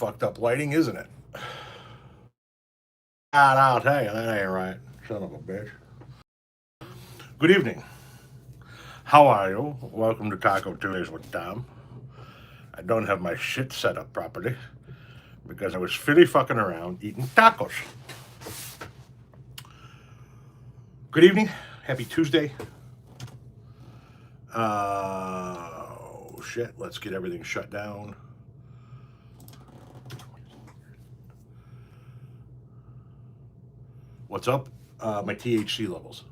fucked up lighting, isn't it? God, I'll tell you, that ain't right. Son of a bitch. Good evening. How are you? Welcome to Taco Tuesdays with Tom. I don't have my shit set up properly because I was filly fucking around eating tacos. Good evening. Happy Tuesday. Shit. Let's get everything shut down. What's up? My THC levels.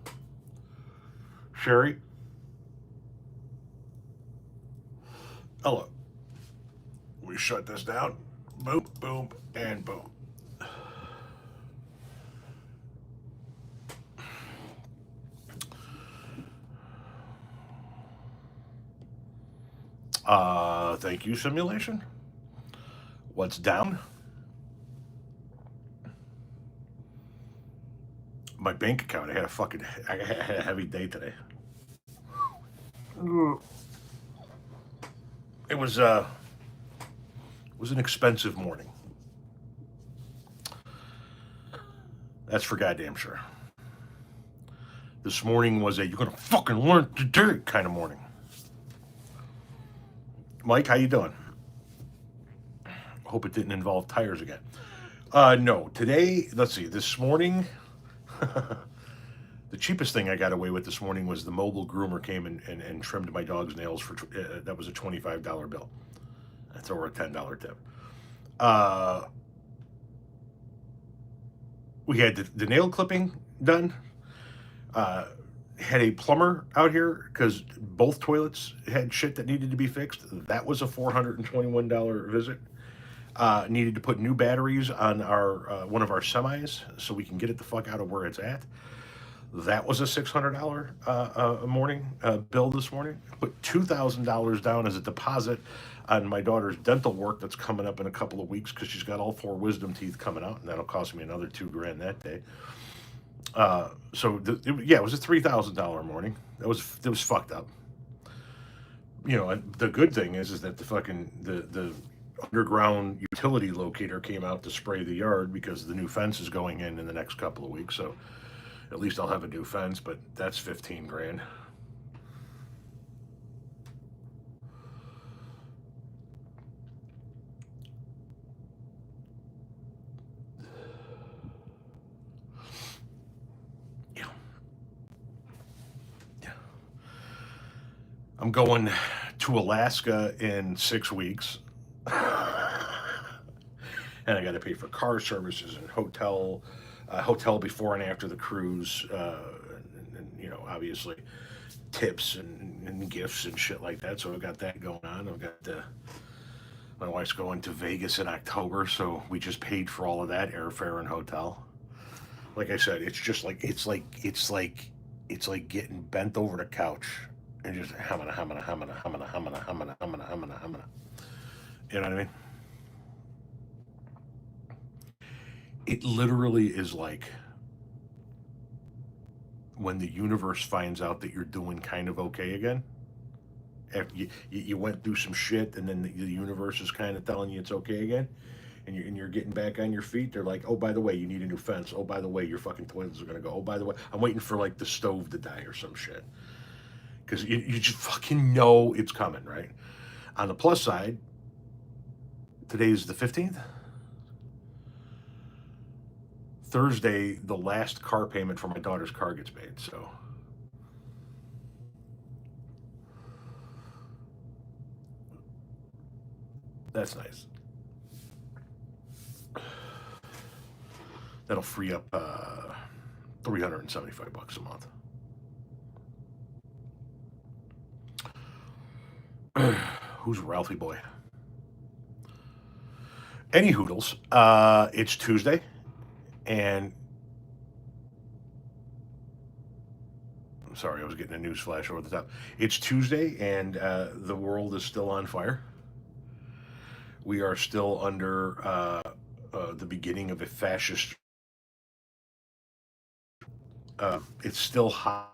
Sherry. Hello. We shut this down. Boom, boom, and boom. Thank you, simulation. What's down? My bank account. I had a heavy day today. It was an expensive morning. That's for goddamn sure. This morning was a you're gonna fucking learn today kind of morning. Mike, how you doing? Hope it didn't involve tires again. No, today, let's see, this morning, the cheapest thing I got away with this morning was the mobile groomer came and trimmed my dog's nails for, that was a $25 bill. That's over a $10 tip. We had the nail clipping done. Had a plumber out here because both toilets had shit that needed to be fixed. That was a $421 visit. Needed to put new batteries on our one of our semis so we can get it the fuck out of where it's at. That was a $600 morning bill this morning. Put $2,000 down as a deposit on my daughter's dental work that's coming up in a couple of weeks because she's got all 4 wisdom teeth coming out, and that'll cost me another $2,000 that day. It was a $3,000 morning. That was fucked up. You know, and the good thing is that the underground utility locator came out to spray the yard because the new fence is going in the next couple of weeks. So at least I'll have a new fence, but that's $15,000. Yeah. Yeah. I'm going to Alaska in 6 weeks. And I got to pay for car services and hotel before and after the cruise, obviously tips and gifts and shit like that. So I've got that going on. My wife's going to Vegas in October, so we just paid for all of that airfare and hotel. Like I said, it's like getting bent over the couch and just hamana. You know what I mean? It literally is like when the universe finds out that you're doing kind of okay again. After you went through some shit, and then the universe is kind of telling you it's okay again, and you're getting back on your feet. They're like, oh, by the way, you need a new fence. Oh, by the way, your fucking toilets are gonna go. Oh, by the way, I'm waiting for like the stove to die or some shit, because you just fucking know it's coming, right? On the plus side, today's the 15th. Thursday, the last car payment for my daughter's car gets paid, so that's nice. That'll free up $375 a month. Who's Ralphie boy? Any hoodles, it's Tuesday, and I'm sorry, I was getting a news flash over the top. It's Tuesday, and the world is still on fire. We are still under the beginning of a fascist. It's still hot.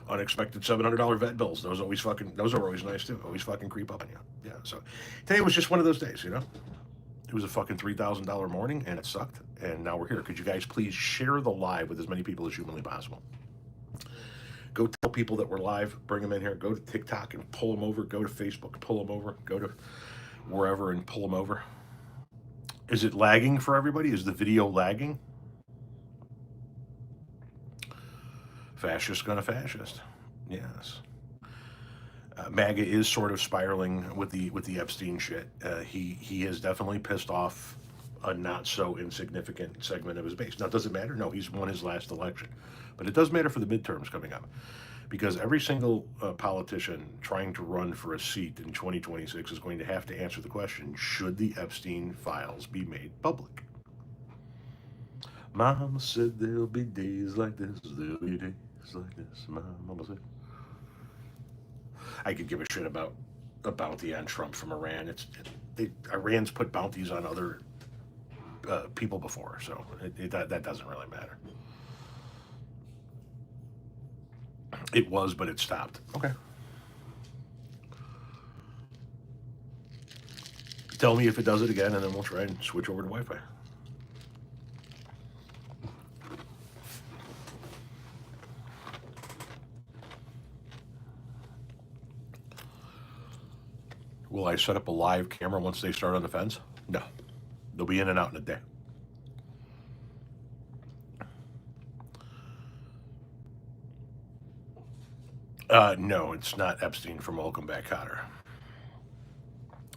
Unexpected $700 vet bills. Those are always nice too. Always fucking creep up on you. Yeah. So today was just one of those days, you know. It was a fucking $3,000 morning, and it sucked. And now we're here. Could you guys please share the live with as many people as humanly possible? Go tell people that we're live. Bring them in here. Go to TikTok and pull them over. Go to Facebook, pull them over. Go to wherever and pull them over. Is it lagging for everybody? Is the video lagging? Fascist gonna fascist. Yes. MAGA is sort of spiraling with the Epstein shit. He has definitely pissed off a not so insignificant segment of his base. Now, does it matter? No, he's won his last election, but it does matter for the midterms coming up, because every single politician trying to run for a seat in 2026 is going to have to answer the question: should the Epstein files be made public? Mama said there'll be days like this. There'll be days like this. Mama said. I could give a shit about a bounty on Trump from Iran. Iran's put bounties on other people before, so that doesn't really matter. It was, but it stopped. Okay. Tell me if it does it again, and then we'll try and switch over to Wi-Fi. Will I set up a live camera once they start on the fence? No. They'll be in and out in a day. No, it's not Epstein from Welcome Back, Cotter.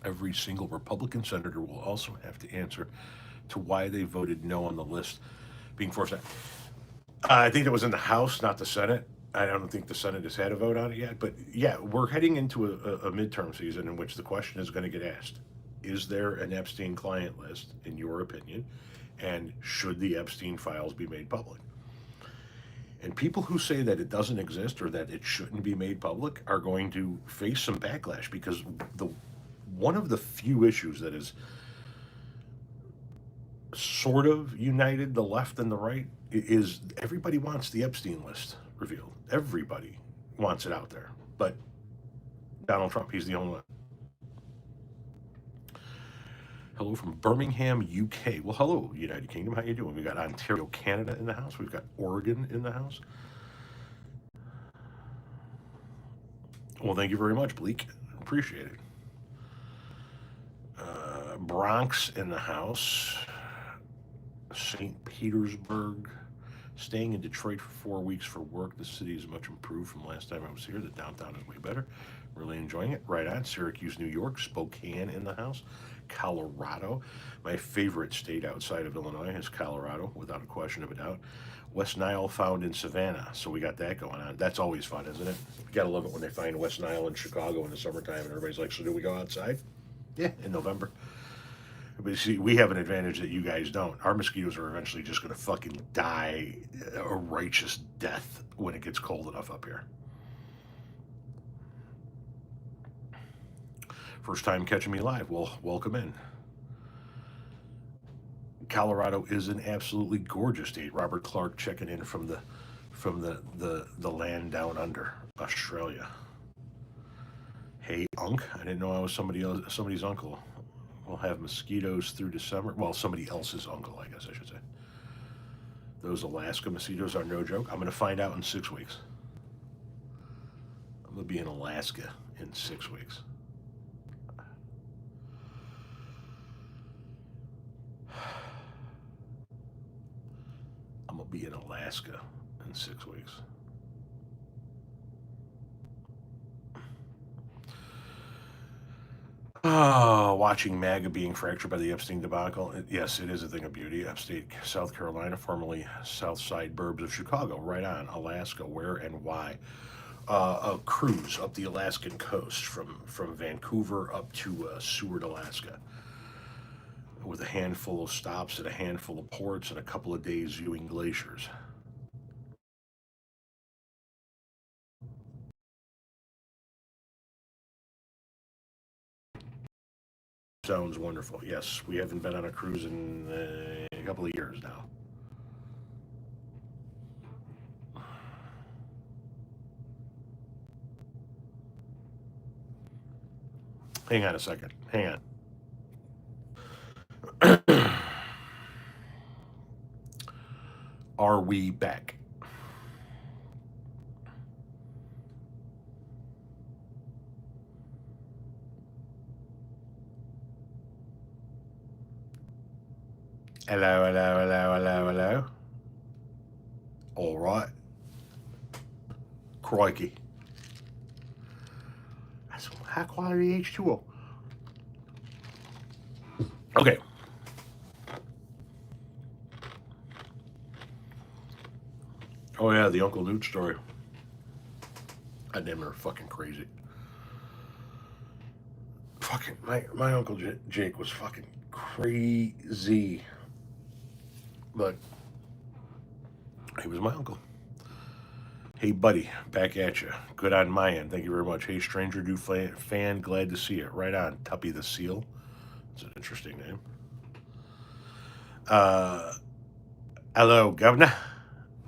Every single Republican senator will also have to answer to why they voted no on the list being forced out. I think that was in the House, not the Senate. I don't think the Senate has had a vote on it yet. But yeah, we're heading into a midterm season in which the question is going to get asked: is there an Epstein client list, in your opinion? And should the Epstein files be made public? And people who say that it doesn't exist or that it shouldn't be made public are going to face some backlash, because one of the few issues that is sort of united the left and the right is everybody wants the Epstein list revealed. Everybody wants it out there. But Donald Trump, he's the only one. Hello from Birmingham, UK. Well, hello, United Kingdom. How you doing? We got Ontario, Canada in the house. We've got Oregon in the house. Well, thank you very much, Bleak. Appreciate it. Bronx in the house. St. Petersburg. Staying in Detroit for 4 weeks for work. The city is much improved from last time I was here. The downtown is way better. Really enjoying it. Right on. Syracuse, New York. Spokane in the house. Colorado. My favorite state outside of Illinois is Colorado, without a question of a doubt. West Nile found in Savannah, so we got that going on. That's always fun, isn't it? You gotta love it when they find West Nile in Chicago in the summertime, and everybody's like, so do we go outside? Yeah, in November. But see, we have an advantage that you guys don't. Our mosquitoes are eventually just gonna fucking die a righteous death when it gets cold enough up here. First time catching me live. Well, welcome in. Colorado is an absolutely gorgeous state. Robert Clark checking in from the land down under, Australia. Hey, Unc. I didn't know I was somebody's uncle. We'll have mosquitoes through December. Well, somebody else's uncle, I guess I should say. Those Alaska mosquitoes are no joke. I'm going to find out in 6 weeks. I'm going to be in Alaska in 6 weeks. I'm going to be in Alaska in 6 weeks. Oh, watching MAGA being fractured by the Epstein debacle. Yes, it is a thing of beauty. Upstate South Carolina, formerly South Side burbs of Chicago. Right on. Alaska, where and why? A cruise up the Alaskan coast from Vancouver up to Seward, Alaska, with a handful of stops at a handful of ports and a couple of days viewing glaciers. Sounds wonderful. Yes, we haven't been on a cruise in a couple of years now. Hang on a second. Hang on. Are we back? Hello, hello, hello, hello, hello. All right. Crikey. That's some high quality H2O. Okay. Oh, yeah, the Uncle Newt story. That damn are fucking crazy. Fucking, my Uncle Jake was fucking crazy. But he was my uncle. Hey, buddy, back at you. Good on my end. Thank you very much. Hey, stranger dude fan, glad to see it. Right on. Tuppy the Seal. It's an interesting name. Hello, Governor.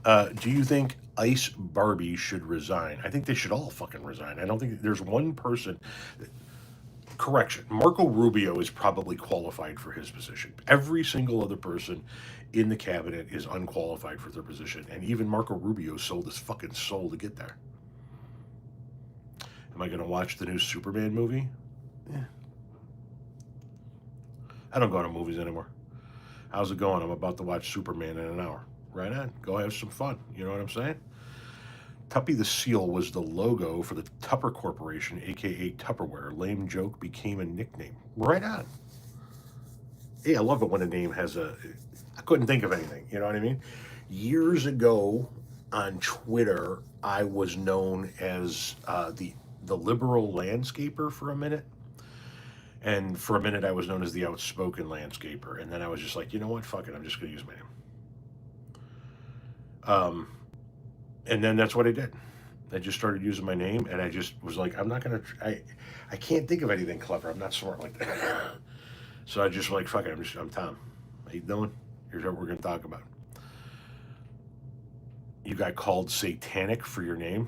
Do you think Ice Barbie should resign? I think they should all fucking resign. I don't think there's one person. Correction. Marco Rubio is probably qualified for his position. Every single other person in the cabinet is unqualified for their position, and even Marco Rubio sold his fucking soul to get there. Am I going to watch the new Superman movie? Yeah. I don't go to movies anymore. How's it going? I'm about to watch Superman in an hour. Right on. Go have some fun. You know what I'm saying? Tuppy the Seal was the logo for the Tupper Corporation, aka Tupperware. Lame joke became a nickname. Right on. Yeah, I love it when a name has a. I couldn't think of anything. You know what I mean? Years ago on Twitter, I was known as the liberal landscaper for a minute. And for a minute, I was known as the outspoken landscaper. And then I was just like, you know what? Fuck it. I'm just going to use my name. And then that's what I did. I just started using my name, and I just was like, I'm not going to. I can't think of anything clever. I'm not smart like that. So I just like, fuck it. I'm Tom. How you doing? Here's what we're going to talk about. You got called satanic for your name?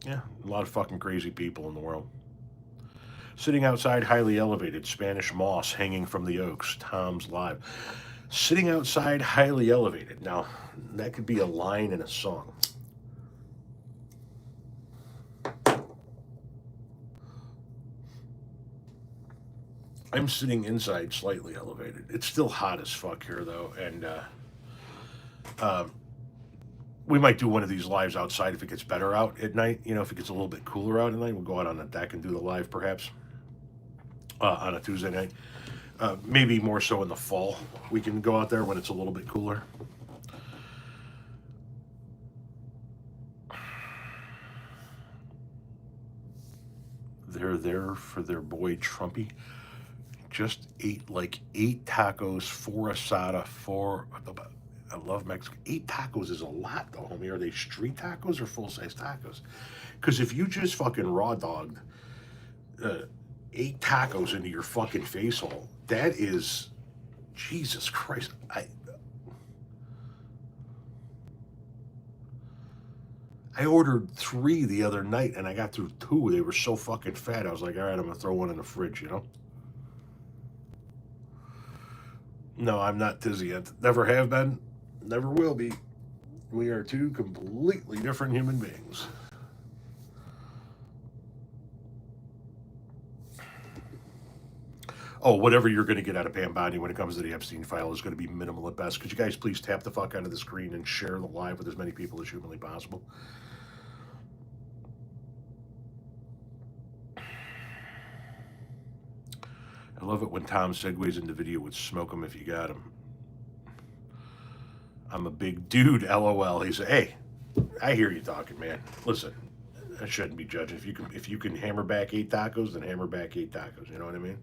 Yeah, a lot of fucking crazy people in the world. Sitting outside, highly elevated, Spanish moss hanging from the oaks. Tom's live. Sitting outside, highly elevated. Now, that could be a line in a song. I'm sitting inside, slightly elevated. It's still hot as fuck here, though, and we might do one of these lives outside if it gets better out at night. You know, if it gets a little bit cooler out at night, we'll go out on the deck and do the live, perhaps on a Tuesday night. Maybe more so in the fall. We can go out there when it's a little bit cooler. They're there for their boy Trumpy. Just ate like 8 tacos, 4 asada, 4. I love Mexico. 8 tacos is a lot, though, homie. Are they street tacos or full size tacos? Because if you just fucking raw dogged 8 tacos into your fucking face hole, that is Jesus Christ. I ordered 3 the other night and I got through 2. They were so fucking fat. I was like, all right, I'm gonna throw one in the fridge, you know? No, I'm not dizzy yet. Never have been, never will be. We are 2 completely different human beings. Oh, whatever you're going to get out of Pam Bondi when it comes to the Epstein file is going to be minimal at best. Could you guys please tap the fuck out of the screen and share the live with as many people as humanly possible? I love it when Tom segues into video with "smoke 'em if you got 'em." I'm a big dude, LOL. He said, "Hey, I hear you talking, man. Listen, I shouldn't be judging. If you can hammer back 8 tacos, then hammer back 8 tacos. You know what I mean?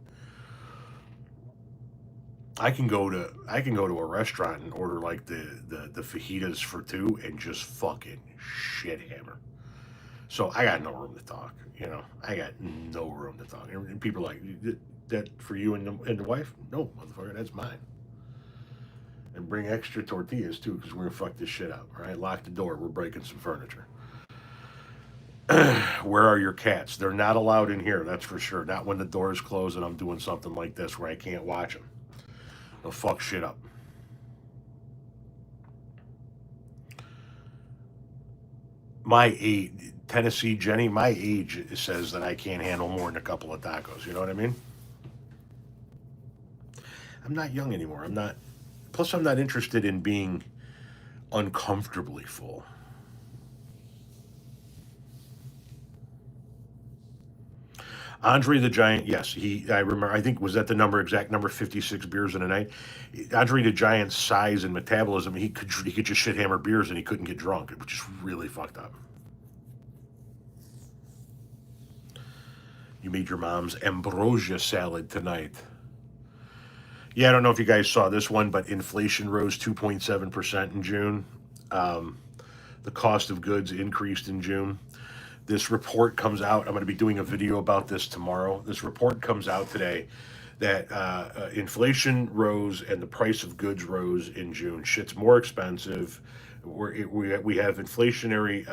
I can go to a restaurant and order like the fajitas for 2 and just fucking shit hammer. So I got no room to talk. You know, I got no room to talk. And people are like, that for you and the wife? No, motherfucker, that's mine. And bring extra tortillas too, because we're gonna fuck this shit up. All right, lock the door. We're breaking some furniture. Where are your cats? They're not allowed in here, that's for sure. Not when the doors close and I'm doing something like this where I can't watch them. They'll fuck shit up. My age, Tennessee Jenny, my age says that I can't handle more than a couple of tacos. You know what I mean? I'm not young anymore. I'm not. Plus, I'm not interested in being uncomfortably full. Andre the Giant, yes, he. I remember. I think was that the number, exact number, 56 beers in a night. Andre the Giant's size and metabolism, he could just shit hammer beers and he couldn't get drunk, which is really fucked up. You made your mom's ambrosia salad tonight. Yeah, I don't know if you guys saw this one, but inflation rose 2.7% in June. Um, the cost of goods increased in June. This report comes out. I'm going to be doing a video about this tomorrow. This report comes out today that inflation rose and the price of goods rose in June. Shit's more expensive. We have inflationary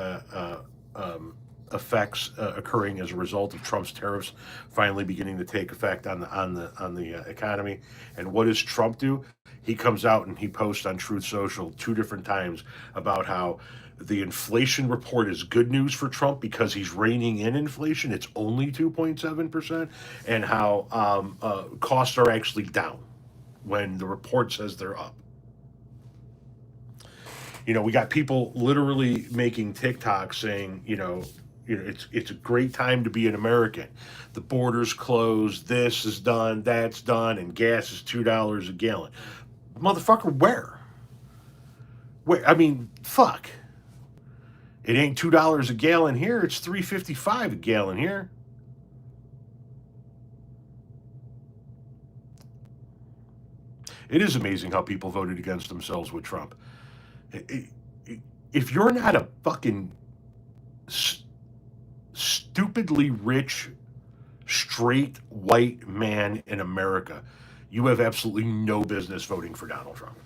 effects occurring as a result of Trump's tariffs finally beginning to take effect on the economy. And what does Trump do? He comes out and he posts on Truth Social 2 different times about how the inflation report is good news for Trump because he's reining in inflation. It's only 2.7%, and how costs are actually down when the report says they're up. We got people literally making TikToks saying, it's a great time to be an American. The border's closed, this is done, that's done, and gas is $2 a gallon. Motherfucker, where? Where? I mean, fuck. It ain't $2 a gallon here. It's $3.55 a gallon here. It is amazing how people voted against themselves with Trump. If you're not a fucking stupidly rich, straight white man in America, you have absolutely no business voting for Donald Trump.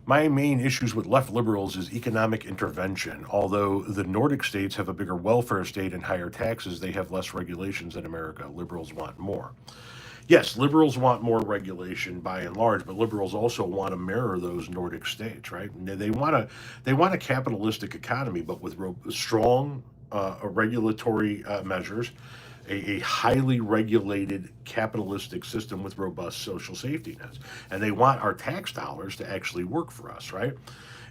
My main issues with left liberals is economic intervention. Although the Nordic states have a bigger welfare state and higher taxes, they have less regulations than America. Liberals want more. Yes, liberals want more regulation by and large, but liberals also want to mirror those Nordic states, right? They want a capitalistic economy, but with strong regulatory measures, a highly regulated capitalistic system with robust social safety nets, and they want our tax dollars to actually work for us, right?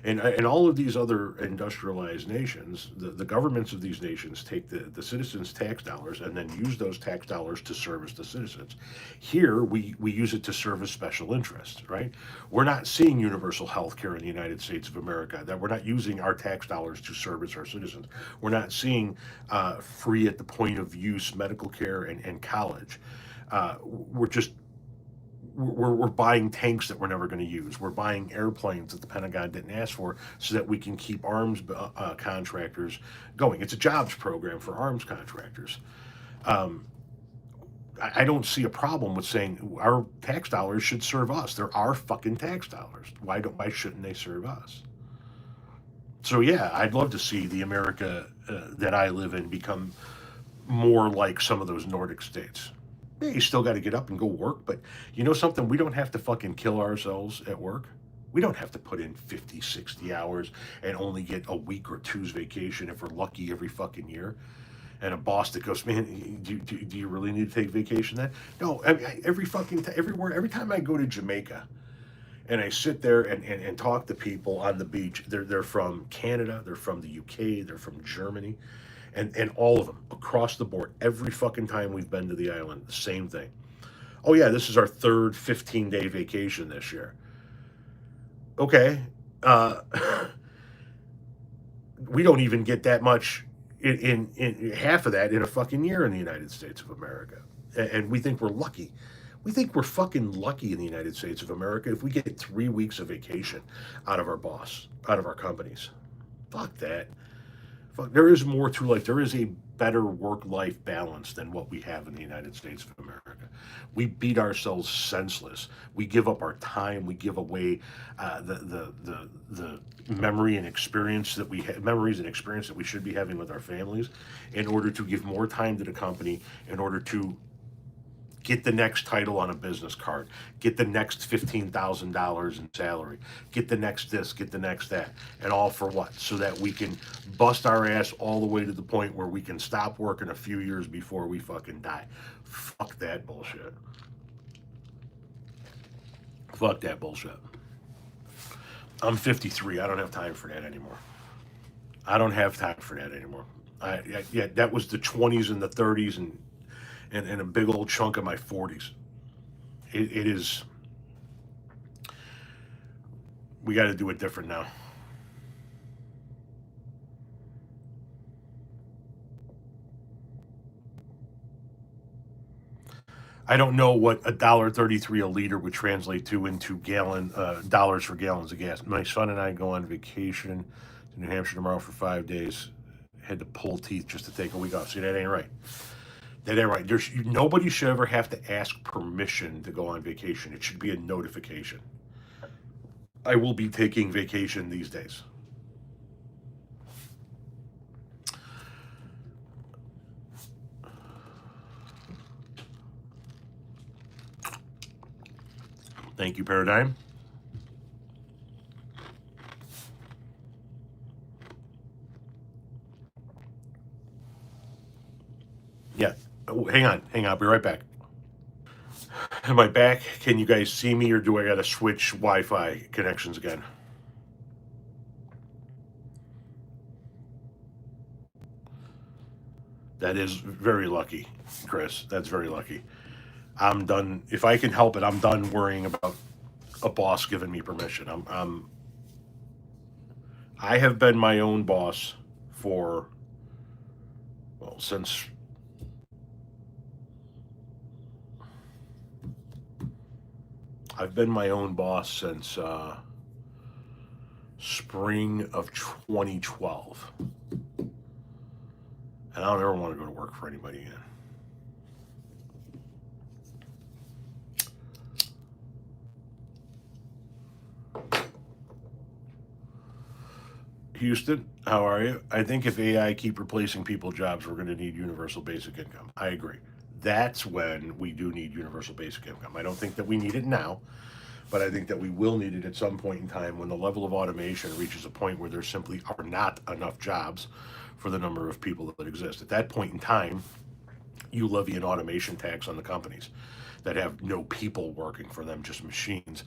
And all of these other industrialized nations, the governments of these nations take the citizens' tax dollars and then use those tax dollars to service the citizens. Here, we use it to service special interests, right? We're not seeing universal health care in the United States of America, that we're not using our tax dollars to service our citizens. We're not seeing free at the point of use medical care and college. We're just we're buying tanks that we're never going to use. We're buying airplanes that the Pentagon didn't ask for so that we can keep arms contractors going. It's a jobs program for arms contractors. Um, I don't see a problem with saying our tax dollars should serve us. They're our fucking tax dollars. Why shouldn't they serve us? So yeah, I'd love to see the America that I live in become more like some of those Nordic states. Yeah, you still got to get up and go work, but you know something? We don't have to fucking kill ourselves at work. We don't have to put in 50, 60 hours and only get a week or two's vacation if we're lucky every fucking year. And a boss that goes, man, do you really need to take vacation then? No, I mean, every fucking everywhere, every time I go to Jamaica and I sit there and talk to people on the beach, they're from Canada, they're from the UK, they're from Germany, and all of them across the board, every fucking time we've been to the island, the same thing. Oh yeah, this is our third 15-day vacation this year. Okay, uh, we don't even get that much in half of that in a fucking year in the United States of America, and we think we're lucky. We think we're fucking lucky in the United States of America if we get 3 weeks of vacation out of our boss, out of our companies. Fuck that. Fuck, there is more to life. There is a better work-life balance than what we have in the United States of America. We beat ourselves senseless. We give up our time. We give away the memory and experience that we have, memories and experience that we should be having with our families, in order to give more time to the company, in order to get the next title on a business card, get the next $15,000 in salary, get the next this, get the next that, and all for what? So that we can bust our ass all the way to the point where we can stop working a few years before we fucking die. Fuck that bullshit. Fuck that bullshit. I'm 53. I don't have time for that anymore. I don't have time for that anymore. Yeah, that was the 20s and the 30s and a big old chunk of my 40s. It is. We got to do it different now. I don't know what $1.33 a liter would translate to into gallon dollars for gallons of gas. My son and I go on vacation to New Hampshire tomorrow for 5 days. Had to pull teeth just to take a week off. See, that ain't right. That ain't right. Nobody should ever have to ask permission to go on vacation. It should be a notification. I will be taking vacation these days. Thank you, Paradigm. Yeah. Oh, hang on. Hang on. I'll be right back. Am I back? Can you guys see me, or do I got to switch Wi Fi connections again? That is very lucky, Chris. That's very lucky. I'm done. If I can help it, I'm done worrying about a boss giving me permission. I have been my own boss for, well, since I've been my own boss since spring of 2012, and I don't ever want to go to work for anybody again. Houston, how are you? I think if AI keep replacing people's jobs, we're going to need universal basic income. I agree. That's when we do need universal basic income. I don't think that we need it now, but I think that we will need it at some point in time when the level of automation reaches a point where there simply are not enough jobs for the number of people that exist. At that point in time, you levy an automation tax on the companies that have no people working for them, just machines,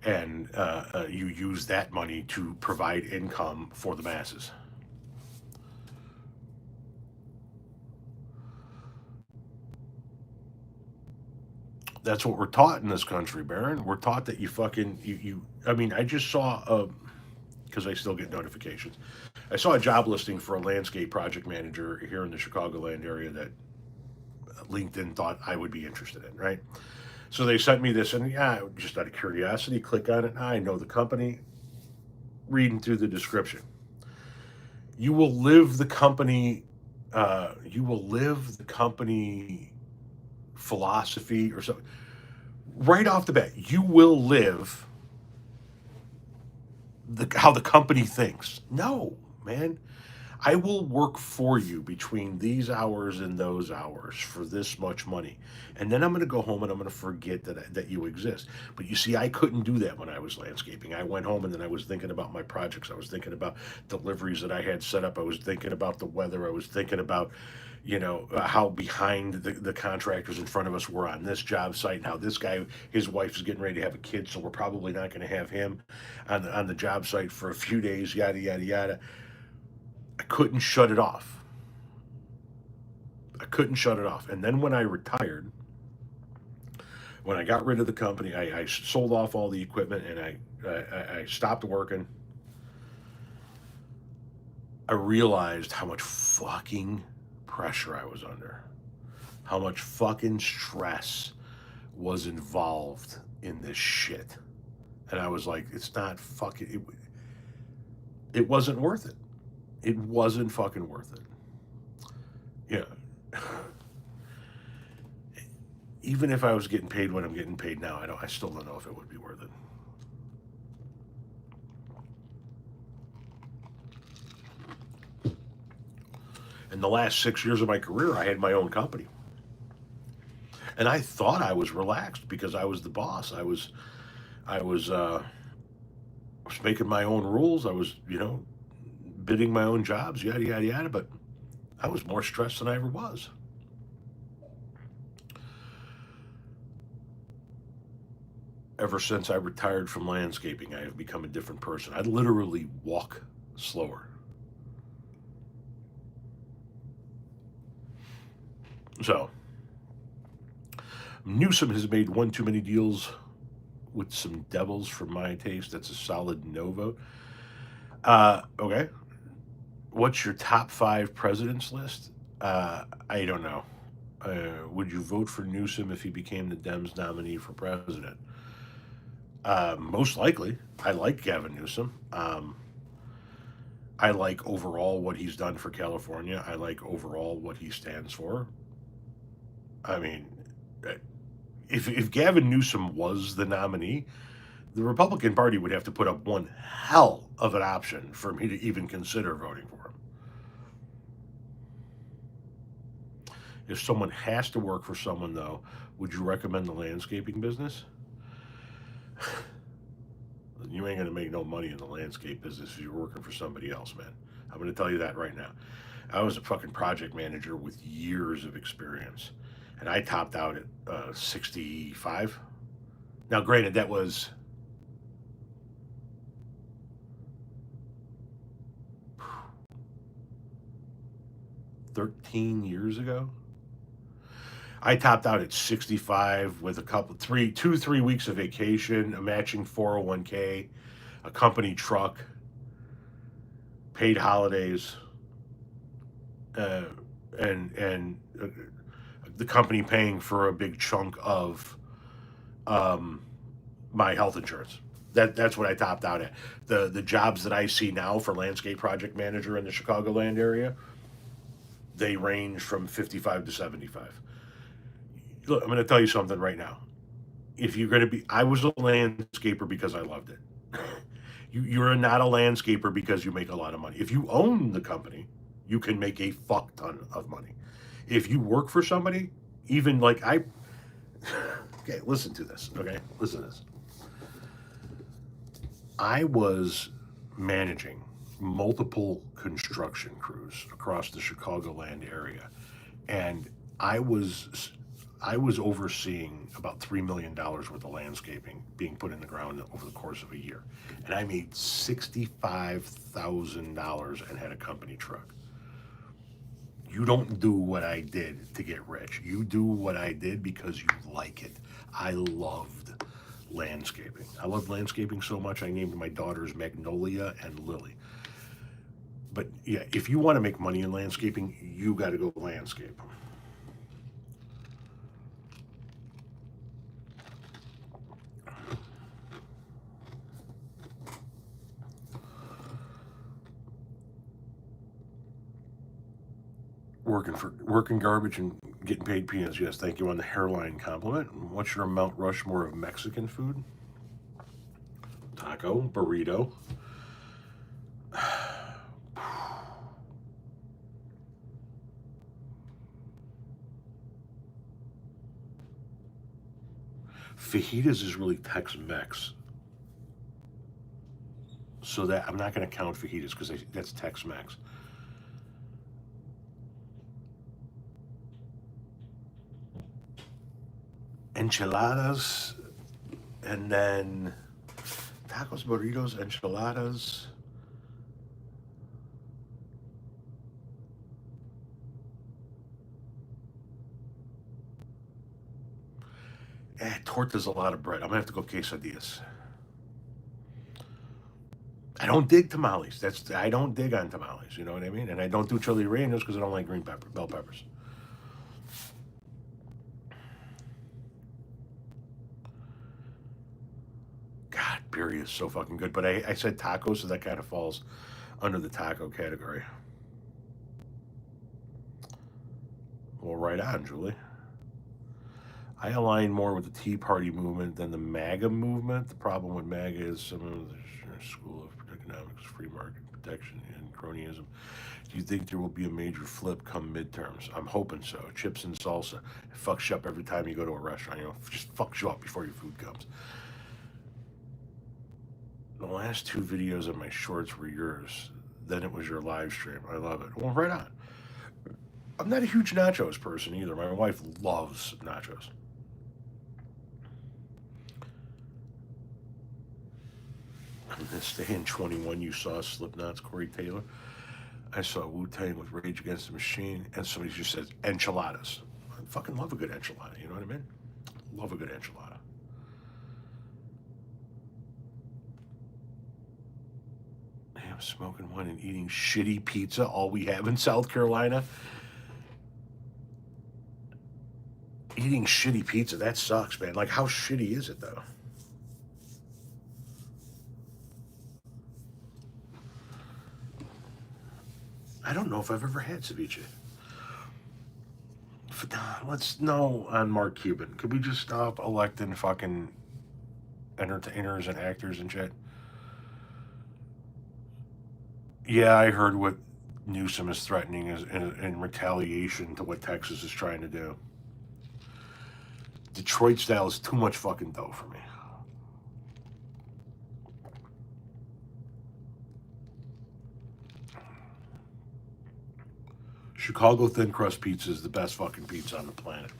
and you use that money to provide income for the masses. That's what we're taught in this country, Baron. We're taught that you fucking you. I mean, I just saw because I still get notifications. I saw a job listing for a landscape project manager here in the Chicagoland area that LinkedIn thought I would be interested in, right? So they sent me this, and yeah, just out of curiosity, click on it. I know the company. Reading through the description, you will live the company. You will live the company philosophy or something. Right off the bat, you will live how the company thinks. No, man. I will work for you between these hours and those hours for this much money. And then I'm going to go home and I'm going to forget that you exist. But you see, I couldn't do that when I was landscaping. I went home and then I was thinking about my projects. I was thinking about deliveries that I had set up. I was thinking about the weather. I was thinking about, how behind the contractors in front of us were on this job site, and how this guy, his wife is getting ready to have a kid, so we're probably not going to have him on the job site for a few days, yada, yada, yada. I couldn't shut it off. I couldn't shut it off. And then when I retired, when I got rid of the company, I sold off all the equipment and I stopped working. I realized how much fucking pressure I was under, how much fucking stress was involved in this shit. And I was like, it's not fucking, it wasn't worth it. It wasn't fucking worth it. Yeah. Even if I was getting paid what I'm getting paid now, I still don't know if it would be worth it. In the last 6 years of my career, I had my own company. And I thought I was relaxed because I was the boss. I was making my own rules. I was, bidding my own jobs, yada yada yada. But I was more stressed than I ever was. Ever since I retired from landscaping, I have become a different person. I literally walk slower. So Newsom has made one too many deals with some devils for my taste. That's a solid no vote. Okay. What's your top 5 presidents list? I don't know. Would you vote for Newsom if he became the Dems nominee for president? Most likely. I like Gavin Newsom. I like overall what he's done for California. I like overall what he stands for. I mean, uh, if Gavin Newsom was the nominee, the Republican Party would have to put up one hell of an option for me to even consider voting for him. If someone has to work for someone, though, would you recommend the landscaping business? You ain't gonna make no money in the landscape business if you're working for somebody else, man. I'm gonna tell you that right now. I was a fucking project manager with years of experience, and I topped out at 65. Now, granted, that was 13 years ago. I topped out at 65 with a couple, 3 weeks of vacation, a matching 401k, a company truck, paid holidays, uh, and the company paying for a big chunk of um, my health insurance. That's what I topped out at. The jobs that I see now for landscape project manager in the Chicagoland area, they range from 55 to 75. Look, I'm going to tell you something right now. If you're going to be, I was a landscaper because I loved it. You're not a landscaper because you make a lot of money. If you own the company, you can make a fuck ton of money. If you work for somebody, even like I, okay, listen to this. Okay, listen to this. I was managing multiple construction crews across the Chicagoland area, and I was I was overseeing about $3 million worth of landscaping being put in the ground over the course of a year, and I made $65,000 and had a company truck. You don't do what I did to get rich. You do what I did because you like it. I loved landscaping. I loved landscaping so much I named my daughters Magnolia and Lily. But yeah, if you want to make money in landscaping, you got to go landscape. Working garbage and getting paid peanuts. Yes, thank you on the hairline compliment. What's your Mount Rushmore of Mexican food? Taco, burrito. Fajitas is really Tex-Mex, so that I'm not going to count fajitas because that's Tex-Mex. Enchiladas, and then tacos, burritos, enchiladas. Torta's a lot of bread. I'm gonna have to go quesadillas. I don't dig tamales. I don't dig on tamales. You know what I mean? And I don't do chili rellenos because I don't like bell peppers. God, birria is so fucking good. But I said tacos, so that kind of falls under the taco category. Well, right on, Julie. I align more with the Tea Party movement than the MAGA movement. The problem with MAGA is some of the school of economics, free market protection, and cronyism. Do you think there will be a major flip come midterms? I'm hoping so. Chips and salsa. It fucks you up every time you go to a restaurant. Just fucks you up before your food comes. The last two videos of my shorts were yours. Then it was your live stream. I love it. Well, right on. I'm not a huge nachos person either. My wife loves nachos. On this day in 21, you saw Slipknot's Corey Taylor. I saw Wu-Tang with Rage Against the Machine, and somebody just says enchiladas. I fucking love a good enchilada, you know what I mean? Love a good enchilada. Damn, smoking one and eating shitty pizza, all we have in South Carolina. Eating shitty pizza, that sucks, man. Like, how shitty is it, though? I don't know if I've ever had ceviche. Let's know on Mark Cuban. Could we just stop electing fucking entertainers and actors and shit? Yeah, I heard what Newsom is threatening is in retaliation to what Texas is trying to do. Detroit style is too much fucking dough for me. Chicago thin crust pizza is the best fucking pizza on the planet.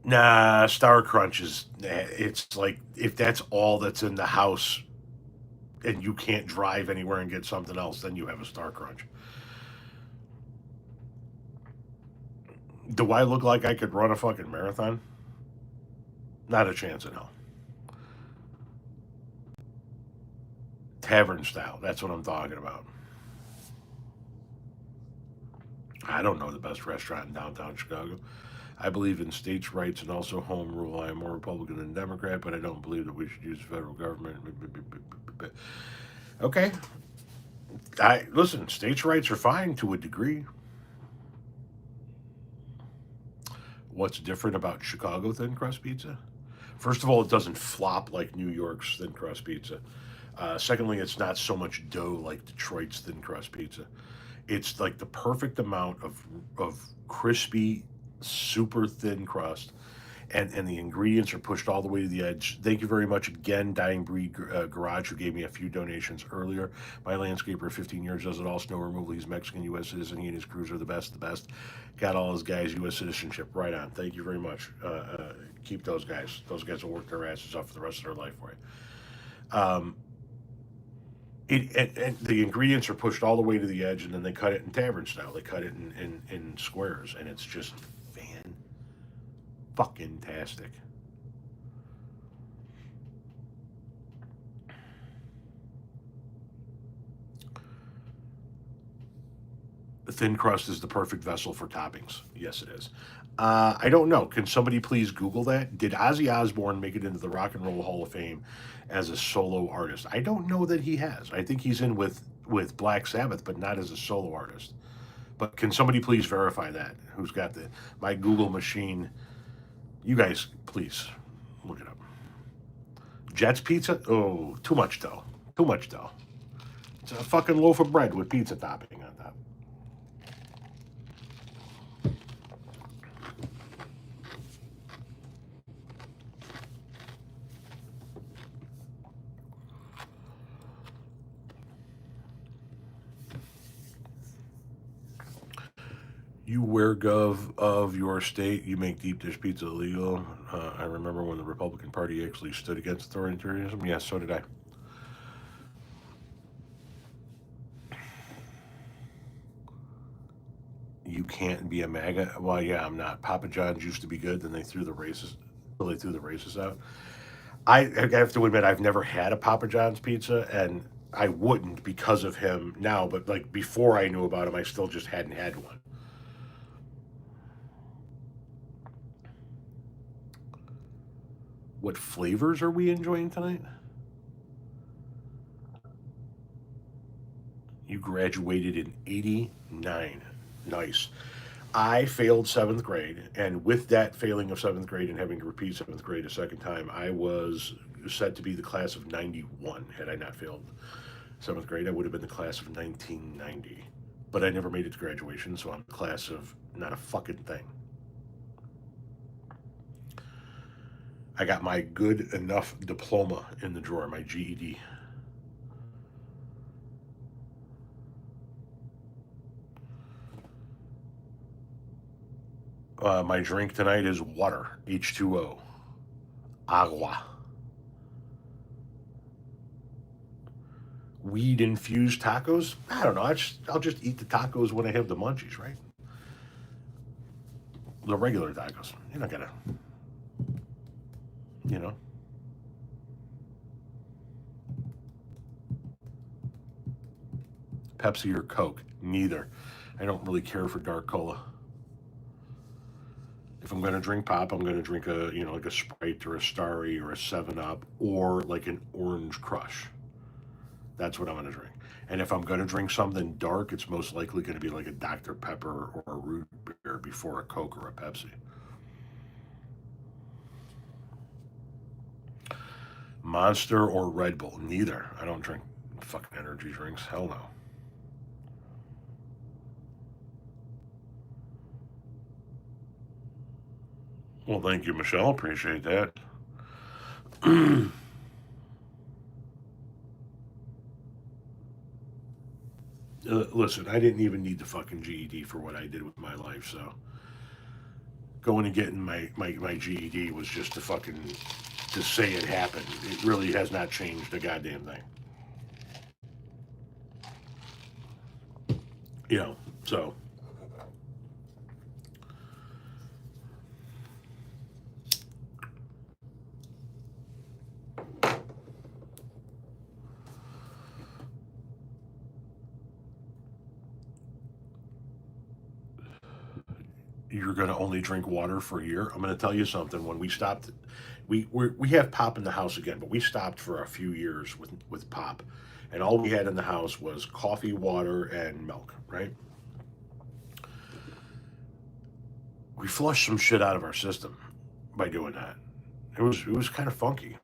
Nah, Star Crunch is. It's like if that's all that's in the house, and you can't drive anywhere and get something else, then you have a Star Crunch. Do I look like I could run a fucking marathon? Not a chance in hell. Tavern style. That's what I'm talking about. I don't know the best restaurant in downtown Chicago. I believe in states' rights and also home rule. I am more Republican than Democrat, but I don't believe that we should use the federal government. Okay. Listen, states' rights are fine to a degree. What's different about Chicago thin crust pizza? First of all, it doesn't flop like New York's thin crust pizza. Secondly, it's not so much dough like Detroit's thin crust pizza. It's like the perfect amount of crispy, super thin crust, and the ingredients are pushed all the way to the edge. Thank you very much again, Dying Breed Garage, who gave me a few donations earlier. My landscaper, 15 years, does it all, snow removal. He's Mexican, U.S. citizen. He and his crews are the best, the best. Got all his guys U.S. citizenship. Right on. Thank you very much. Keep those guys. Those guys will work their asses off for the rest of their life for you. And the ingredients are pushed all the way to the edge, and then they cut it in tavern style. They cut it in squares, and it's just fucking tastic. The thin crust is the perfect vessel for toppings. Yes, it is. I don't know. Can somebody please Google that? Did Ozzy Osbourne make it into the Rock and Roll Hall of Fame as a solo artist? I don't know that he has. I think he's in with Black Sabbath, but not as a solo artist. But can somebody please verify that? Who's got my Google machine? You guys, please look it up. Jets Pizza? Oh, too much dough. Too much dough. It's a fucking loaf of bread with pizza topping on top. You were gov of your state. You make deep dish pizza illegal. I remember when the Republican Party actually stood against authoritarianism. Yes, so did I. You can't be a MAGA. Well, yeah, I'm not. Papa John's used to be good. Then they threw the racists. They threw the racists out. I have to admit, I've never had a Papa John's pizza, and I wouldn't because of him now. But like before I knew about him, I still just hadn't had one. What flavors are we enjoying tonight? You graduated in 89. Nice. I failed seventh grade, and with that failing of seventh grade and having to repeat seventh grade a second time, I was said to be the class of 91. Had I not failed seventh grade, I would have been the class of 1990. But I never made it to graduation, so I'm the class of not a fucking thing. I got my good enough diploma in the drawer, my GED. My drink tonight is water, H2O, agua. Weed infused tacos? I don't know. I'll just eat the tacos when I have the munchies, right? The regular tacos. You're not gonna, you know. Pepsi or Coke? Neither. I don't really care for dark cola. If I'm gonna drink pop, I'm gonna drink a like a Sprite or a Starry or a 7 Up or like an Orange Crush. That's what I'm gonna drink. And if I'm gonna drink something dark, it's most likely gonna be like a Dr. Pepper or a root beer before a Coke or a Pepsi. Monster or Red Bull? Neither. I don't drink fucking energy drinks. Hell no. Well, thank you, Michelle. Appreciate that. Listen, I didn't even need the fucking GED for what I did with my life, so going and getting my GED was just to say it happened. It really has not changed a goddamn thing. You know, so you're going to only drink water for a year. I'm going to tell you something. When we stopped, we have pop in the house again, but we stopped for a few years with pop, and all we had in the house was coffee, water, and milk. Right? We flushed some shit out of our system by doing that. It was kind of funky.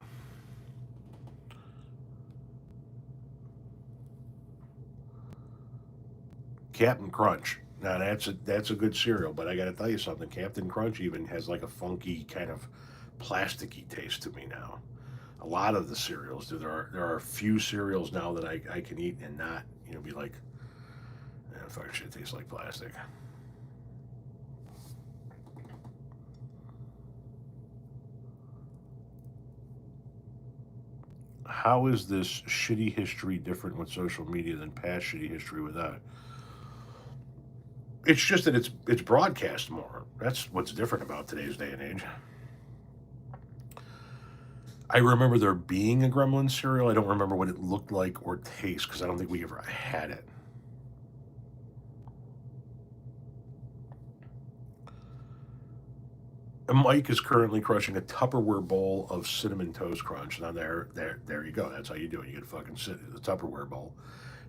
Captain Crunch. Now that's a good cereal, but I got to tell you something. Captain Crunch even has like a funky kind of plasticky taste to me now. A lot of the cereals do. There are a few cereals now that I can eat and not be like, fucking shit tastes like plastic. How is this shitty history different with social media than past shitty history without? It's just that it's broadcast more. That's what's different about today's day and age. I remember there being a gremlin cereal. I don't remember what it looked like or taste because I don't think we ever had it. And Mike is currently crushing a Tupperware bowl of cinnamon toast crunch. Now there you go. That's how you do it. You get a fucking the Tupperware bowl,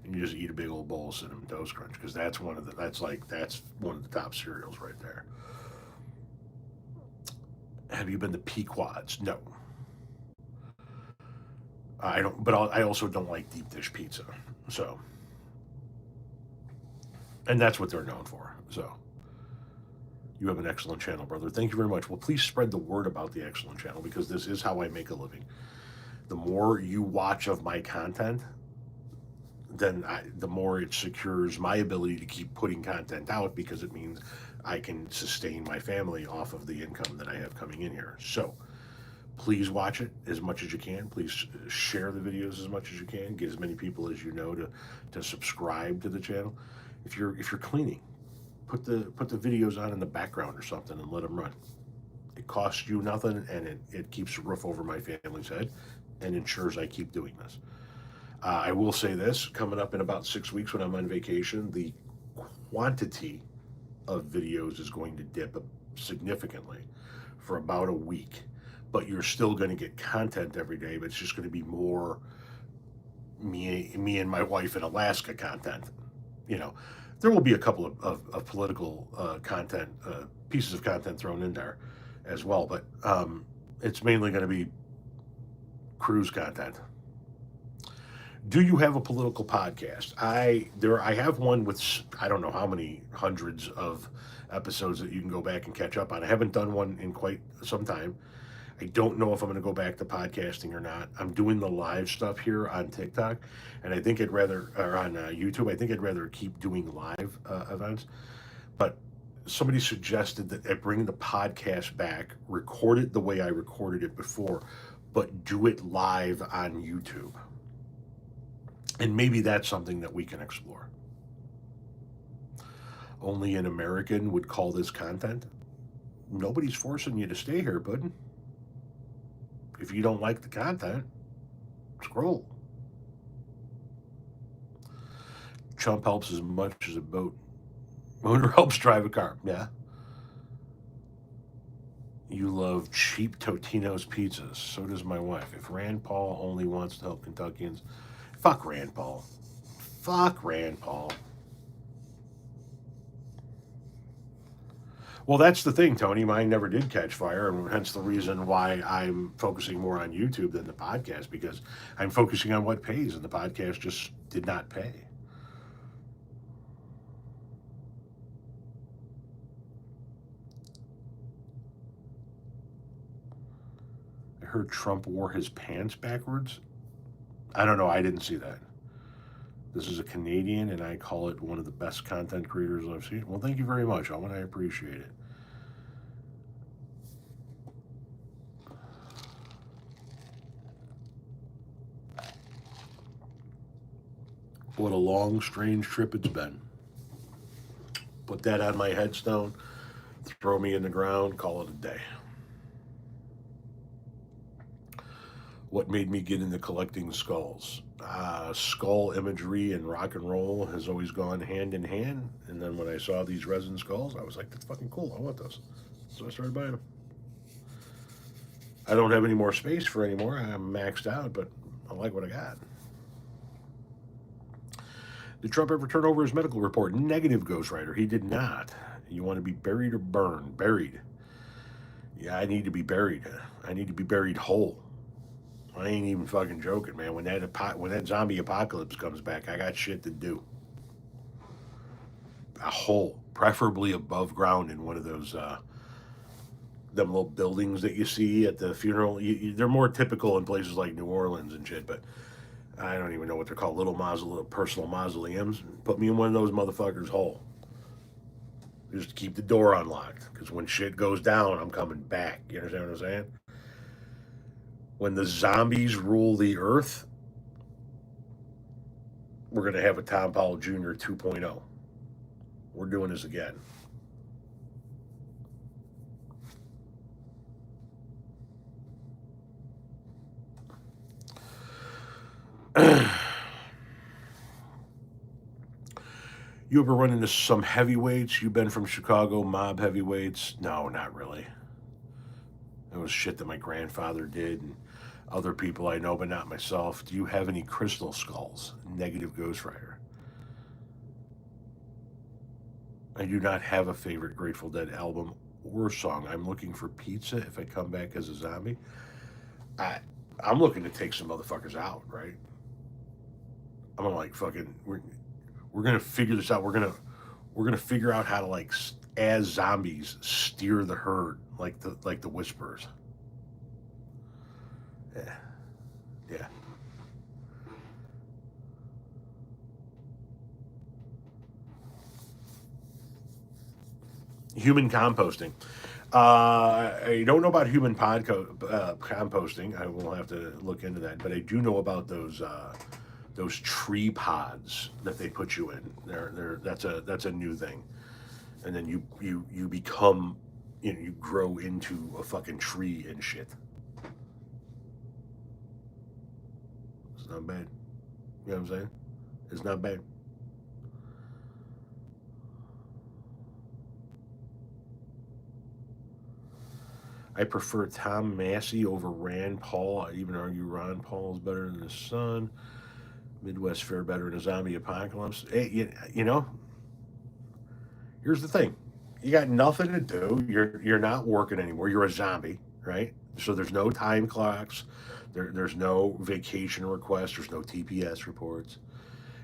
and you just eat a big old bowl of cinnamon toast crunch because that's one of the top cereals right there. Have you been to Pequod's? No, I don't. But I also don't like deep dish pizza. So, and that's what they're known for. So, you have an excellent channel, brother. Thank you very much. Well, please spread the word about the excellent channel because this is how I make a living. The more you watch of my content, then the more it secures my ability to keep putting content out because it means I can sustain my family off of the income that I have coming in here. So please watch it as much as you can. Please share the videos as much as you can. Get as many people as you know to subscribe to the channel. If you're cleaning, put the videos on in the background or something and let them run. It costs you nothing, and it keeps a roof over my family's head and ensures I keep doing this. I will say this, coming up in about 6 weeks when I'm on vacation, the quantity of videos is going to dip significantly for about a week. but you're still going to get content every day, but it's just going to be more me and my wife in Alaska content. You know, there will be a couple of political content, pieces of content thrown in there as well, but it's mainly going to be cruise content. Do you have a political podcast? I have one with I don't know how many hundreds of episodes that you can go back and catch up on. I haven't done one in quite some time. I don't know if I'm going to go back to podcasting or not. I'm doing the live stuff here on TikTok, and I think I'd rather, or on YouTube, I think I'd rather keep doing live events. But somebody suggested that I bring the podcast back, record it the way I recorded it before, but do it live on YouTube. And maybe that's something that we can explore. Only an American would call this content. Nobody's forcing you to stay here, bud. If you don't like the content, scroll. Chump helps as much as a boat. Motor helps drive a car. Yeah. You love cheap Totino's pizzas. So does my wife. If Rand Paul only wants to help Kentuckians, fuck Rand Paul. Fuck Rand Paul. Well, that's the thing, Tony. Mine never did catch fire, and hence the reason why I'm focusing more on YouTube than the podcast, because I'm focusing on what pays, and the podcast just did not pay. I heard Trump wore his pants backwards. I don't know. I didn't see that. This is a Canadian, and I call it one of the best content creators I've seen. Well, thank you very much, Owen. I appreciate it. What a long, strange trip it's been. Put that on my headstone, throw me in the ground, call it a day. What made me get into collecting skulls? Skull imagery and rock and roll has always gone hand in hand. And then when I saw these resin skulls, I was like, that's fucking cool. I want those. So I started buying them. I don't have any more space for any more. I'm maxed out, but I like what I got. Did Trump ever turn over his medical report? Negative, Ghostwriter. He did not. You want to be buried or burned? Buried. Yeah, I need to be buried. I need to be buried whole. I ain't even fucking joking, man. When that zombie apocalypse comes back, I got shit to do. A hole, preferably above ground in one of those them little buildings that you see at the funeral. They're more typical in places like New Orleans and shit, but I don't even know what they're called. Little personal mausoleums. Put me in one of those motherfuckers whole. Just keep the door unlocked, because when shit goes down, I'm coming back. You understand what I'm saying? When the zombies rule the earth, we're going to have a Tom Powell Jr. 2.0. We're doing this again. You ever run into some heavyweights? You've been from Chicago, mob heavyweights? No, not really. It was shit that my grandfather did and other people I know, but not myself. Do you have any crystal skulls? Negative, Ghostwriter. I do not have a favorite Grateful Dead album or song. I'm looking for pizza if I come back as a zombie. I'm looking to take some motherfuckers out, right? I'm gonna like fucking we're gonna figure this out. We're gonna figure out how to, like, as zombies, steer the herd like the Whisperers. Yeah. Yeah. Human composting. I don't know about human composting. I will have to look into that. But I do know about those tree pods that they put you in. That's a new thing. And then you become, you grow into a fucking tree and shit. It's not bad. You know what I'm saying? It's not bad. I prefer Tom Massey over Rand Paul. I even argue Ron Paul is better than his son. Midwest fare better in a zombie apocalypse. Hey, you know, here's the thing: you got nothing to do. You're not working anymore. You're a zombie, right? So there's no time clocks. There's no vacation requests. There's no TPS reports.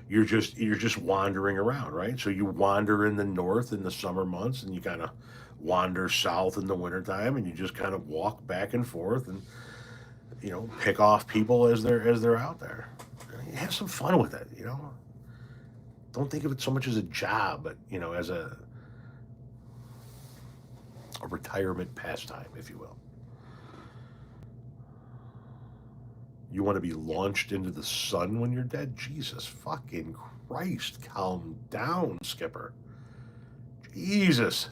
You're just wandering around, right? So you wander in the north in the summer months, and you kind of wander south in the wintertime, and you just kind of walk back and forth, and pick off people as they're out there. Have some fun with it. Don't think of it so much as a job, but as a retirement pastime, if you will. You want to be launched into the sun when you're dead? Jesus fucking Christ. Calm down, Skipper. Jesus.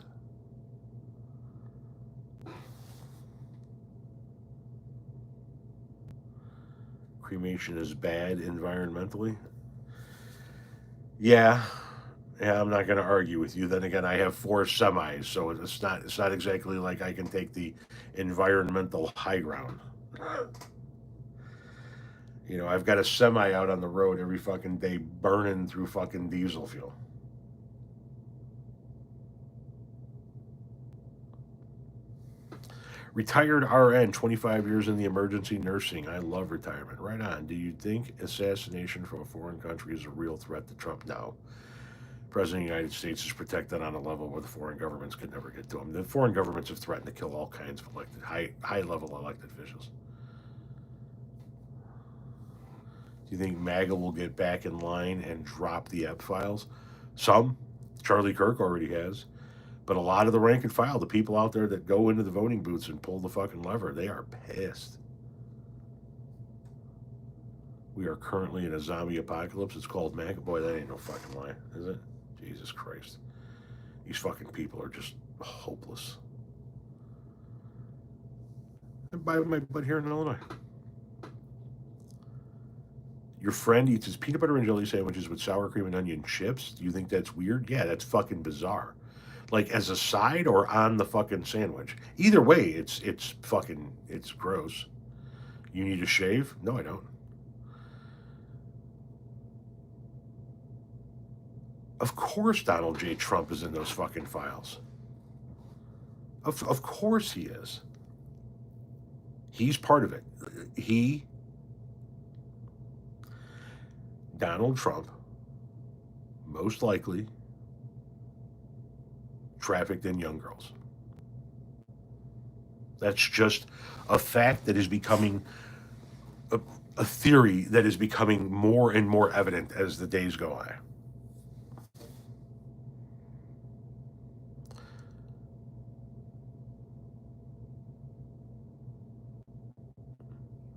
Cremation is bad environmentally. Yeah. Yeah, I'm not going to argue with you. Then again, I have 4 semis, so it's not exactly like I can take the environmental high ground. I've got a semi out on the road every fucking day burning through fucking diesel fuel. Retired RN, 25 years in the emergency nursing. I love retirement. Right on. Do you think assassination from a foreign country is a real threat to Trump? No. President of the United States is protected on a level where the foreign governments could never get to him. The foreign governments have threatened to kill all kinds of high level elected officials. Do you think MAGA will get back in line and drop the Ep files? Some. Charlie Kirk already has. But a lot of the rank and file, the people out there that go into the voting booths and pull the fucking lever, they are pissed. We are currently in a zombie apocalypse. It's called MAGA. Boy, that ain't no fucking lie, is it? Jesus Christ. These fucking people are just hopeless. And by my butt here in Illinois. Your friend eats his peanut butter and jelly sandwiches with sour cream and onion chips. Do you think that's weird? Yeah, that's fucking bizarre. Like as a side or on the fucking sandwich. Either way, it's gross. You need a shave? No, I don't. Of course Donald J. Trump is in those fucking files. Of course he is. He's part of it. Donald Trump, most likely, trafficked in young girls. That's just a fact that is becoming a theory that is becoming more and more evident as the days go on.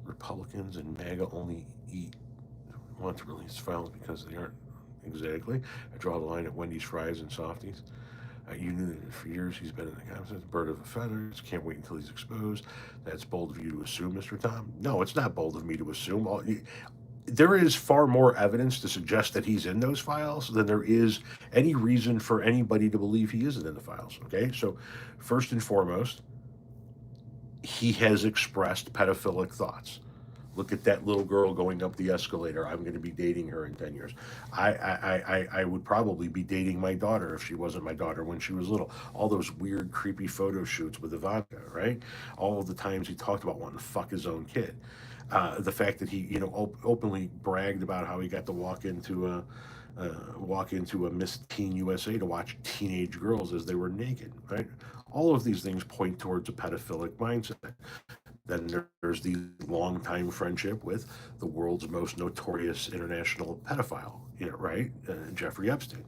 Republicans and MAGA only want to release files because they aren't. Exactly. I draw the line at Wendy's fries and softies. You knew that for years he's been in the conference, bird of a feather. Can't wait until he's exposed. That's bold of you to assume, Mr. Tom. No, it's not bold of me to assume. There is far more evidence to suggest that he's in those files than there is any reason for anybody to believe he isn't in the files. Okay, so first and foremost, he has expressed pedophilic thoughts. Look at that little girl going up the escalator. I'm going to be dating her in 10 years. I would probably be dating my daughter if she wasn't my daughter when she was little. All those weird, creepy photo shoots with Ivanka, right? All of the times he talked about wanting to fuck his own kid. The fact that he, openly bragged about how he got to walk into a Miss Teen USA to watch teenage girls as they were naked, right? All of these things point towards a pedophilic mindset. Then there's the long-time friendship with the world's most notorious international pedophile, right? Jeffrey Epstein.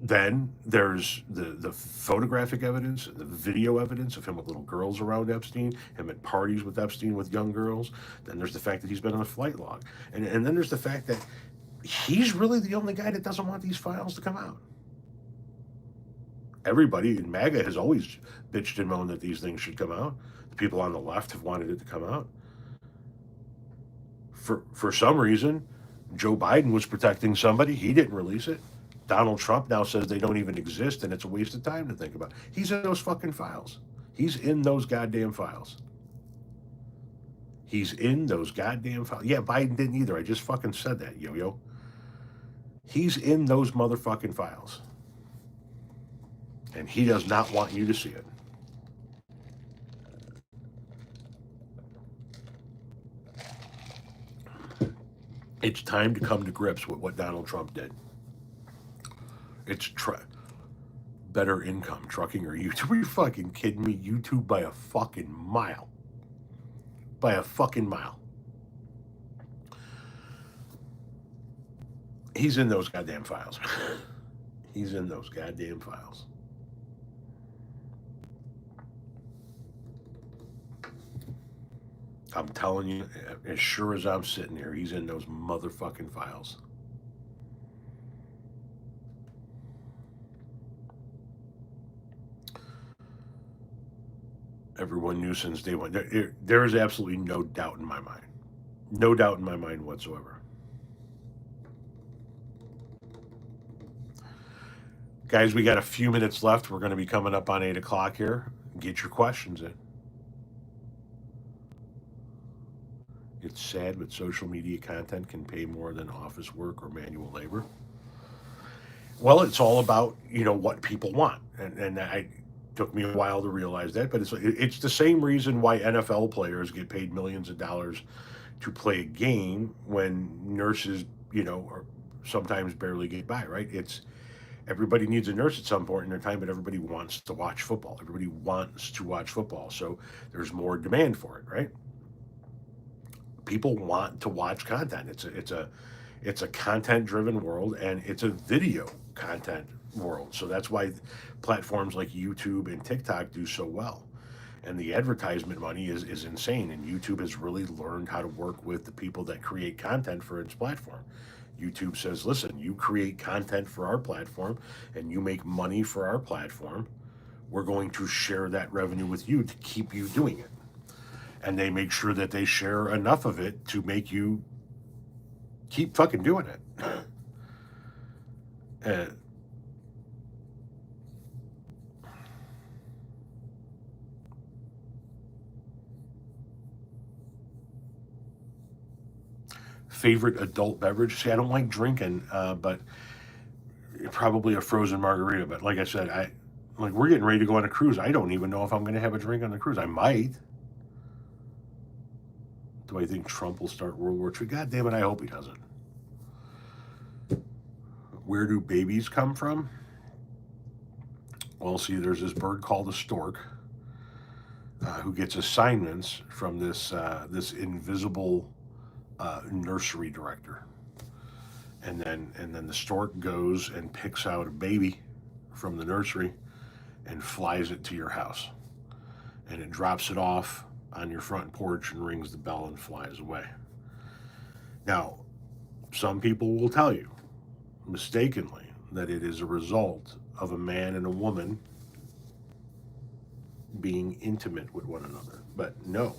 Then there's the photographic evidence, the video evidence of him with little girls around Epstein, him at parties with Epstein with young girls. Then there's the fact that he's been on a flight log. And then there's the fact that he's really the only guy that doesn't want these files to come out. Everybody in MAGA has always bitched and moaned that these things should come out. The people on the left have wanted it to come out. For some reason, Joe Biden was protecting somebody. He didn't release it. Donald Trump now says they don't even exist and it's a waste of time to think about. He's in those fucking files. He's in those goddamn files. He's in those goddamn files. Yeah, Biden didn't either. I just fucking said that, yo-yo. He's in those motherfucking files. And he does not want you to see it. It's time to come to grips with what Donald Trump did. It's better income, trucking or YouTube. Are you fucking kidding me? YouTube by a fucking mile. By a fucking mile. He's in those goddamn files. He's in those goddamn files. I'm telling you, as sure as I'm sitting here, he's in those motherfucking files. Everyone knew since day one. There is absolutely no doubt in my mind. No doubt in my mind whatsoever. Guys, we got a few minutes left. We're going to be coming up on 8 o'clock here. Get your questions in. It's sad, but social media content can pay more than office work or manual labor. Well, it's all about, what people want. And I took me a while to realize that, but it's the same reason why NFL players get paid millions of dollars to play a game when nurses, or sometimes barely get by, right? It's everybody needs a nurse at some point in their time, but everybody wants to watch football. Everybody wants to watch football. So there's more demand for it, right? People want to watch content. It's a content-driven world, and it's a video content world. So that's why platforms like YouTube and TikTok do so well. And the advertisement money is insane. And YouTube has really learned how to work with the people that create content for its platform. YouTube says, listen, you create content for our platform and you make money for our platform. We're going to share that revenue with you to keep you doing it. And they make sure that they share enough of it to make you keep fucking doing it. Favorite adult beverage? See, I don't like drinking, but probably a frozen margarita. But like I said, we're getting ready to go on a cruise. I don't even know if I'm going to have a drink on the cruise. I might. Do I think Trump will start World War III? God damn it, I hope he doesn't. Where do babies come from? Well, see, there's this bird called a stork who gets assignments from this invisible nursery director, and then the stork goes and picks out a baby from the nursery and flies it to your house, and it drops it off on your front porch and rings the bell and flies away. Now, some people will tell you, mistakenly, that it is a result of a man and a woman being intimate with one another. But no.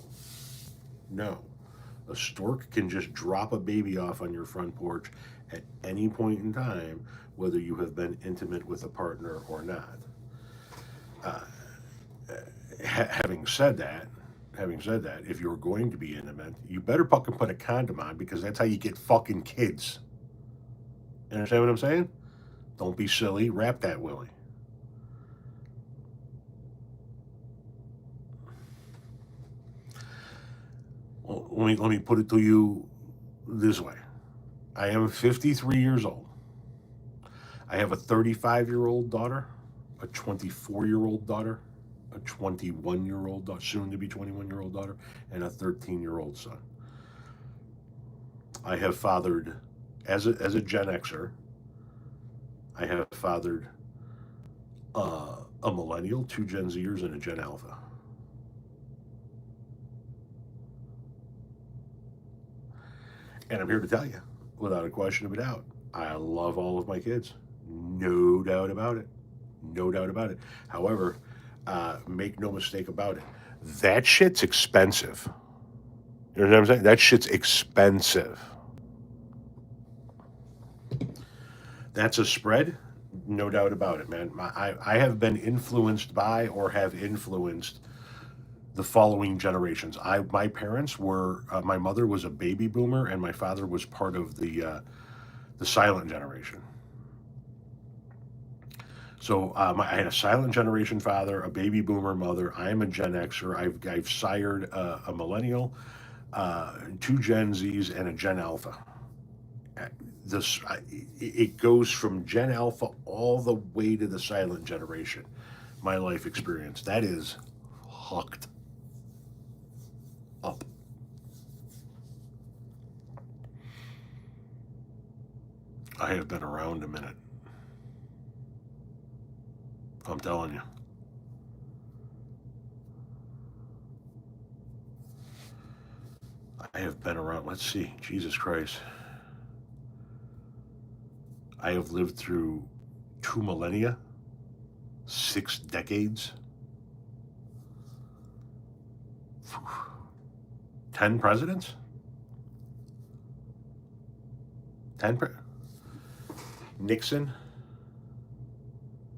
A stork can just drop a baby off on your front porch at any point in time, whether you have been intimate with a partner or not. Having said that, if you're going to be intimate, you better fucking put a condom on, because that's how you get fucking kids. You understand what I'm saying? Don't be silly. Wrap that willy. Well, let me put it to you this way. I am 53 years old. I have a 35-year-old daughter, a 24-year-old daughter, a 21-year-old daughter, soon to be 21-year-old daughter, and a 13-year-old son. I have fathered, as a Gen Xer, I have fathered a millennial, 2 Gen Zers, and a Gen Alpha. And I'm here to tell you, without a question of a doubt, I love all of my kids. No doubt about it. No doubt about it. However, make no mistake about it, that shit's expensive. You know what I'm saying? That shit's expensive. That's a spread, no doubt about it, man. I have been influenced by or have influenced the following generations. My parents were my mother was a baby boomer, and my father was part of the silent generation. So I had a silent generation father, a baby boomer mother. I'm a Gen Xer. I've sired a millennial, two Gen Zs, and a Gen Alpha. This it goes from Gen Alpha all the way to the silent generation. My life experience, that is hooked up. I have been around a minute. I'm telling you. I have been around. Let's see. Jesus Christ. I have lived through 2 millennia, 6 decades, 10 presidents, 10 pre- Nixon,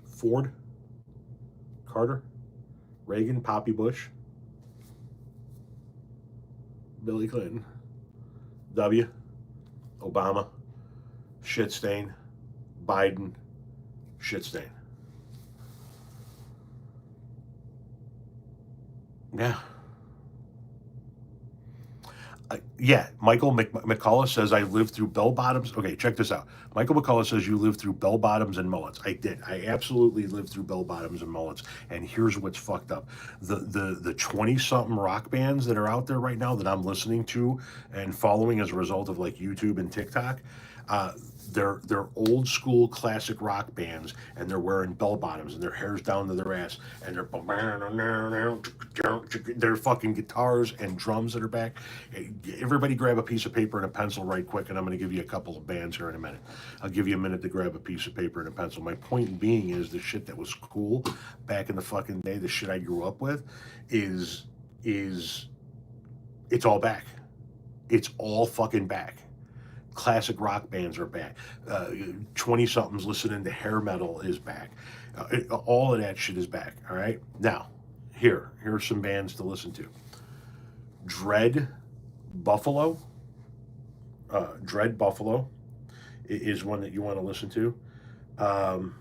Ford, Carter, Reagan, Poppy Bush, Billy Clinton, W, Obama, shit stain, Biden, shit stain. Yeah. Yeah, Michael McCullough says I lived through bell bottoms. Okay, check this out. Michael McCullough says you lived through bell bottoms and mullets. I did. I absolutely lived through bell bottoms and mullets. And here's what's fucked up: the 20 something rock bands that are out there right now that I'm listening to and following as a result of like YouTube and TikTok. Uh, they're old school classic rock bands, and they're wearing bell bottoms, and their hair's down to their ass, and they're fucking guitars and drums that are back. Everybody grab a piece of paper and a pencil right quick, and I'm going to give you a couple of bands here in a minute. I'll give you a minute to grab a piece of paper and a pencil. My point being is the shit that was cool back in the fucking day, the shit I grew up with, is it's all back. It's all fucking back. Classic rock bands are back. 20 somethings listening to hair metal is back. All of that shit is back. All right. Now, here's some bands to listen to. Dread Buffalo. Dread Buffalo is one that you want to listen to. Um,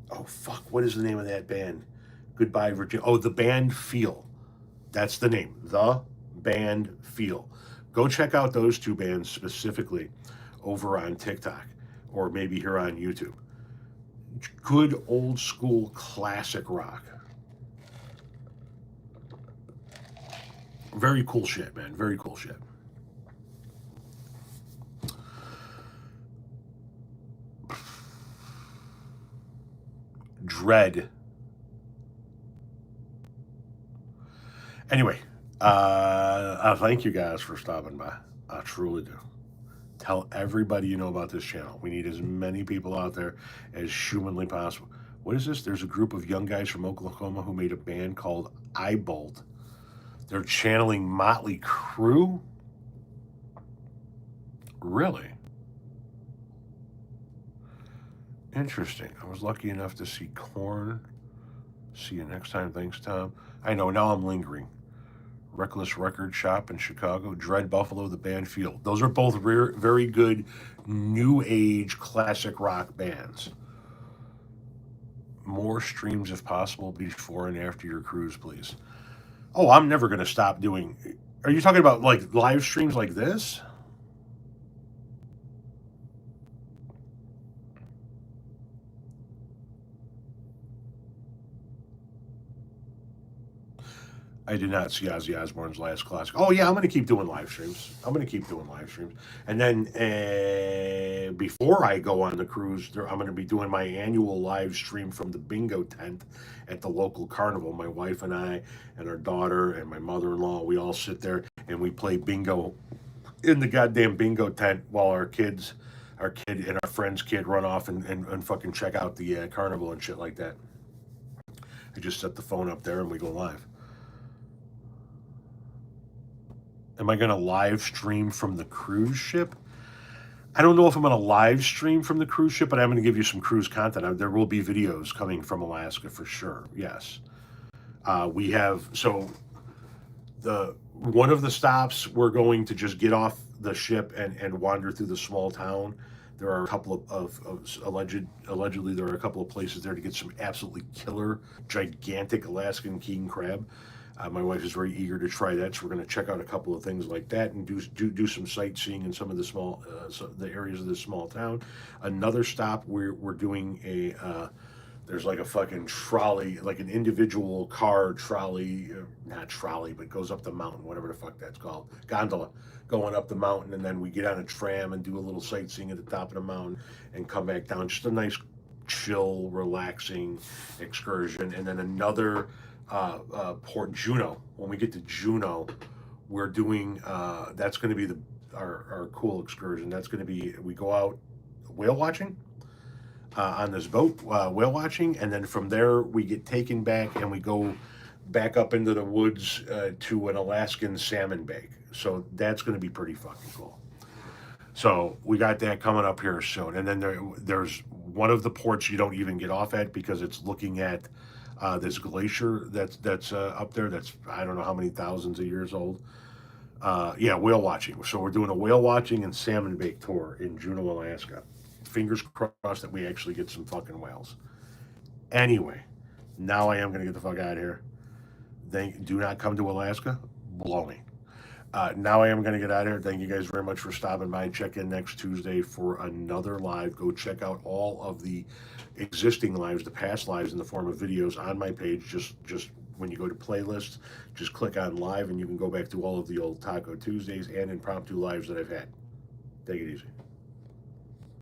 oh fuck, what is the name of that band? Goodbye Virginia. Oh, the band Feel. That's the name. The band Feel. Go check out those two bands specifically over on TikTok or maybe here on YouTube. Good old school classic rock. Very cool shit, man. Very cool shit. Dread. Anyway, I thank you guys for stopping by. I truly do. Tell everybody you know about this channel. We need as many people out there as humanly possible. What is this? There's a group of young guys from Oklahoma who made a band called Eyebolt. They're channeling Motley Crue? Really? Interesting. I was lucky enough to see Korn. See you next time. Thanks, Tom. I know, now I'm lingering. Reckless Record Shop in Chicago. Dread Buffalo, the band Field. Those are both very good new age classic rock bands. More streams if possible before and after your cruise, please. Oh, I'm never going to stop doing. Are you talking about like live streams like this? I did not see Ozzy Osbourne's last classic. Oh yeah, I'm going to keep doing live streams. I'm going to keep doing live streams, and then before I go on the cruise, I'm going to be doing my annual live stream from the bingo tent at the local carnival. My wife and I, and our daughter, and my mother-in-law, we all sit there and we play bingo in the goddamn bingo tent while our kid and our friend's kid run off and fucking check out the carnival and shit like that. I just set the phone up there and we go live. Am I going to live stream from the cruise ship? I don't know if I'm going to live stream from the cruise ship, but I'm going to give you some cruise content. There will be videos coming from Alaska for sure. Yes. We have, so the one of the stops, we're going to just get off the ship and wander through the small town. There are a couple of allegedly there are a couple of places there to get some absolutely killer, gigantic Alaskan king crab. My wife is very eager to try that, so we're going to check out a couple of things like that and do some sightseeing in some of the the areas of this small town. Another stop, we're doing a there's like a fucking trolley, like an individual car trolley, not trolley, but goes up the mountain, whatever the fuck that's called, gondola, going up the mountain, and then we get on a tram and do a little sightseeing at the top of the mountain and come back down. Just a nice, chill, relaxing excursion. And then another Port Juneau. When we get to Juneau, we're doing that's going to be our cool excursion. That's going to be, we go out whale watching on this boat, whale watching, and then from there we get taken back and we go back up into the woods to an Alaskan salmon bake. So that's going to be pretty fucking cool. So we got that coming up here soon, and then there's one of the ports you don't even get off at because it's looking at this glacier that's up there. That's, I don't know how many thousands of years old. Yeah, whale watching. So we're doing a whale watching and salmon bake tour in Juneau, Alaska. Fingers crossed that we actually get some fucking whales. Anyway, now I am going to get the fuck out of here. Do not come to Alaska. Blow me. Now I am going to get out of here. Thank you guys very much for stopping by. Check in next Tuesday for another live. Go check out all of the existing lives, the past lives in the form of videos on my page. Just when you go to playlists, just click on live and you can go back to all of the old Taco Tuesdays and impromptu lives that I've had. Take it easy.